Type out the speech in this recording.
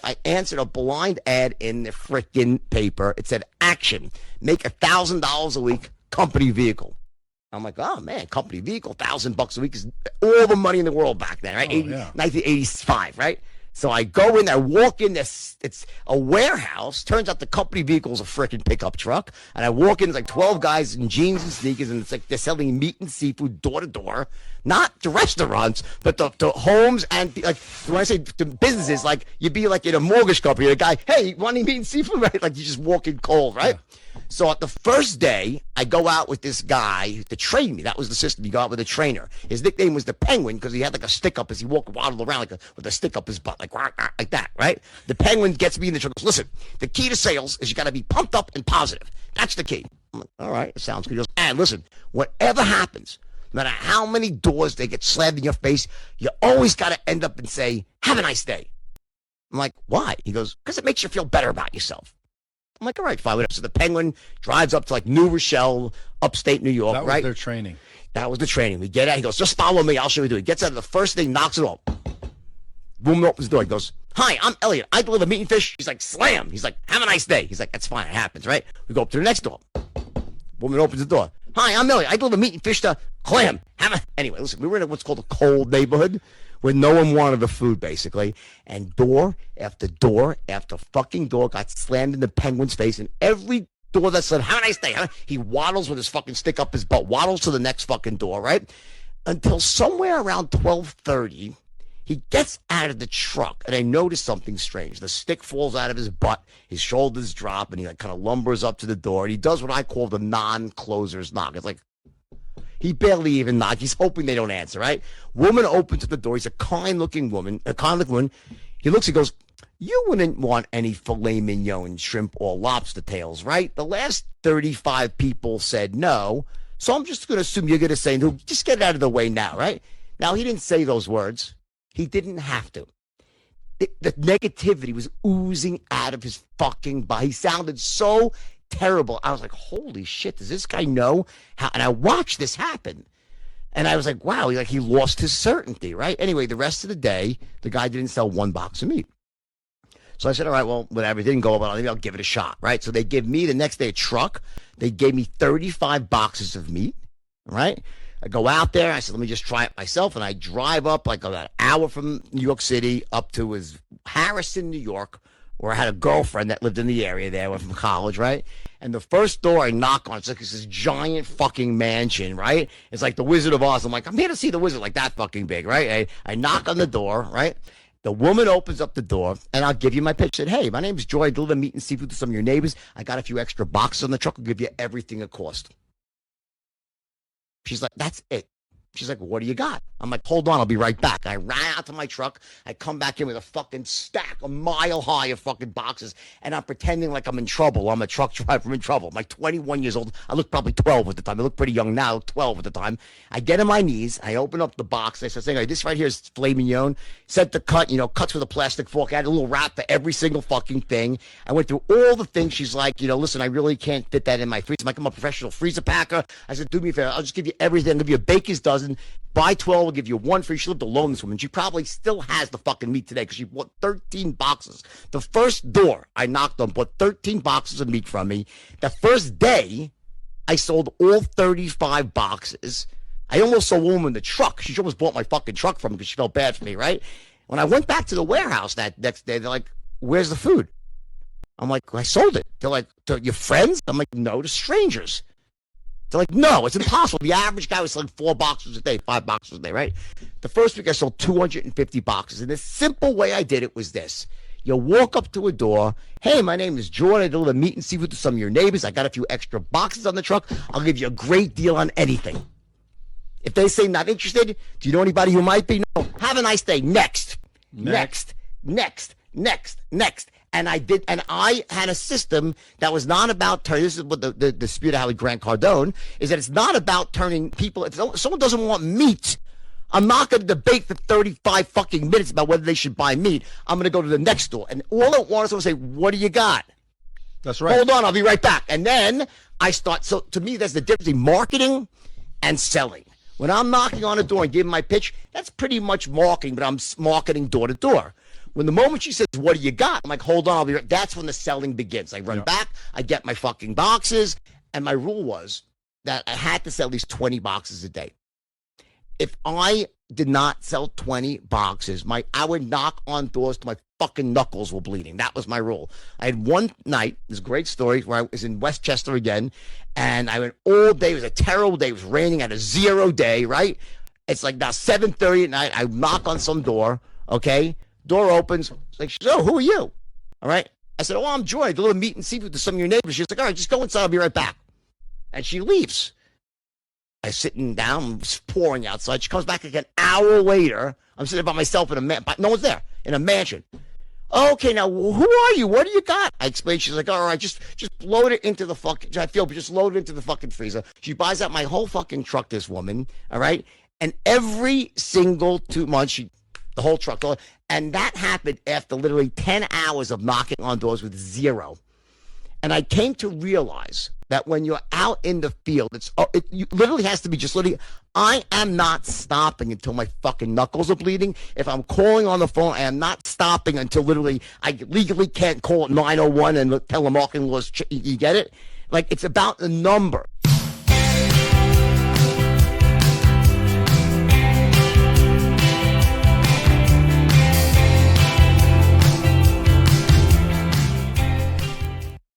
I answered a blind ad in the freaking paper. It said, action, make $1,000 a week, company vehicle. I'm like, oh man, company vehicle, $1,000 a week is all the money in the world back then, right? 1985, right? So I go in, I walk in this, it's a warehouse. Turns out the company vehicle is a freaking pickup truck. And I walk in, it's like 12 guys in jeans and sneakers, and it's like they're selling meat and seafood door to door. Not to restaurants, but to homes and like when I say to businesses, like you'd be like in a mortgage company, a guy, hey, you want any meat and seafood? Right? Like you just walk in cold, right? Yeah. So at the first day, I go out with this guy to train me. That was the system. You go out with a trainer. His nickname was the Penguin because he had like a stick up as he waddled around with a stick up his butt, like that, right? The Penguin gets me in the truck. Listen, the key to sales is you got to be pumped up and positive. That's the key. I'm like, all right, it sounds good. He goes, and listen, whatever happens, no matter how many doors they get slammed in your face, you always got to end up and say, have a nice day. I'm like, why? He goes, because it makes you feel better about yourself. I'm like, all right, fine. So the Penguin drives up to like New Rochelle, upstate New York, right? That was their training. That was the training. We get out. He goes, just follow me. I'll show you what to do. He gets out of the first thing, knocks it off. Woman opens the door. He goes, hi, I'm Elliot. I deliver meat and fish. He's like, slam. He's like, have a nice day. He's like, that's fine. It happens, right? We go up to the next door. Woman opens the door. Hi, I'm Elliot. I deliver meat and fish to Clam. Anyway, listen, we were in what's called a cold neighborhood where no one wanted the food, basically. And door after door after fucking door got slammed in the Penguin's face. And every door that said, have a nice day, he waddles with his fucking stick up his butt, waddles to the next fucking door, right? Until somewhere around 12:30, he gets out of the truck, and I notice something strange. The stick falls out of his butt, his shoulders drop, and he like kind of lumbers up to the door, and he does what I call the non-closer's knock. It's like, he barely even knocks. He's hoping they don't answer, right? Woman opens the door. He's a kind-looking woman. He looks, he goes, you wouldn't want any filet mignon, shrimp, or lobster tails, right? The last 35 people said no, so I'm just going to assume you're going to say no. Just get it out of the way now, right? Now, he didn't say those words. He didn't have to. The negativity was oozing out of his fucking body. He sounded so terrible. I was like, holy shit, does this guy know how? And I watched this happen. And I was like, wow, he lost his certainty, right? Anyway, the rest of the day, the guy didn't sell one box of meat. So I said, all right, well, whatever. It didn't go well. Maybe I'll give it a shot, right? So they give me the next day a truck. They gave me 35 boxes of meat, right? I go out there. I said, let me just try it myself. And I drive up like about an hour from New York City up to Harrison, New York, where I had a girlfriend that lived in the area there. I went from college, right? And the first door I knock on, it's like this giant fucking mansion, right? It's like the Wizard of Oz. I'm like, I'm here to see the wizard, like that fucking big, right? I knock on the door, right? The woman opens up the door, and I'll give you my pitch. I said, hey, my name's Joy. I deliver meat and seafood to some of your neighbors. I got a few extra boxes on the truck. I'll give you everything it cost. She's like, that's it. She's like, what do you got? I'm like, hold on, I'll be right back. I ran out to my truck. I come back in with a fucking stack, a mile high of fucking boxes, and I'm pretending like I'm in trouble. I'm a truck driver. I'm in trouble. I'm like 21 years old. I look probably 12 at the time. I look pretty young now, 12 at the time. I get on my knees. I open up the box. I start saying, hey, this right here is filet mignon. Set the cut, cuts with a plastic fork. I had a little wrap for every single fucking thing. I went through all the things. She's like, listen, I really can't fit that in my freezer. I'm like, I'm a professional freezer packer. I said, do me a favor. I'll just give you everything. I'll give you a baker's dozen. Buy 12, I'll give you one free. She lived alone, this woman. She probably still has the fucking meat today because she bought 13 boxes. The first door I knocked on bought 13 boxes of meat from me. The first day, I sold all 35 boxes. I almost sold a woman the truck. She almost bought my fucking truck from me because she felt bad for me, right? When I went back to the warehouse that next day, they're like, where's the food? I'm like, I sold it. They're like, to your friends? I'm like, no, to strangers. They're like, no, it's impossible. The average guy was selling 4 boxes a day, 5 boxes a day, right? The first week I sold 250 boxes. And the simple way I did it was this. You walk up to a door. Hey, my name is Jordan. I deliver meat and seafood to some of your neighbors. I got a few extra boxes on the truck. I'll give you a great deal on anything. If they say not interested, do you know anybody who might be? No. Have a nice day. Next. And I did, and I had a system that was not about turning. This is what the spirit of how Grant Cardone is, that it's not about turning people. If someone doesn't want meat, I'm not going to debate for 35 fucking minutes about whether they should buy meat. I'm going to go to the next door, and all at once I say, "What do you got?" That's right. Hold on, I'll be right back. And then I start. So to me, that's the difference between marketing and selling. When I'm knocking on a door and giving my pitch, that's pretty much marketing, but I'm marketing door to door. When the moment she says, what do you got? I'm like, hold on, I'll be right. That's when the selling begins. I run back, I get my fucking boxes, and my rule was that I had to sell at least 20 boxes a day. If I did not sell 20 boxes, I would knock on doors till my fucking knuckles were bleeding. That was my rule. I had one night, this great story, where I was in Westchester again, and I went all day. It was a terrible day. It was raining. I had a 0 day, right? It's like now 7:30 at night. I knock on some door, okay? Door opens. It's like, so who are you? All right. I said, oh, I'm Joy. I deliver meat and seafood to some of your neighbors. She's like, all right, just go inside. I'll be right back. And she leaves. I'm sitting down, it's pouring outside. She comes back like an hour later. I'm sitting by myself in a mansion. No one's there, in a mansion. Okay, now, who are you? What do you got? I explained. She's like, all right, just load it into the fucking, I feel, but just load it into the fucking freezer. She buys out my whole fucking truck, this woman, all right? And every single 2 months, the whole truck, and that happened after literally 10 hours of knocking on doors with 0. And I came to realize that when you're out in the field, it literally has to be just literally, I am not stopping until my fucking knuckles are bleeding. If I'm calling on the phone, I am not stopping until literally I legally can't call 901 and tell them marketing laws. You get it? Like, it's about the number.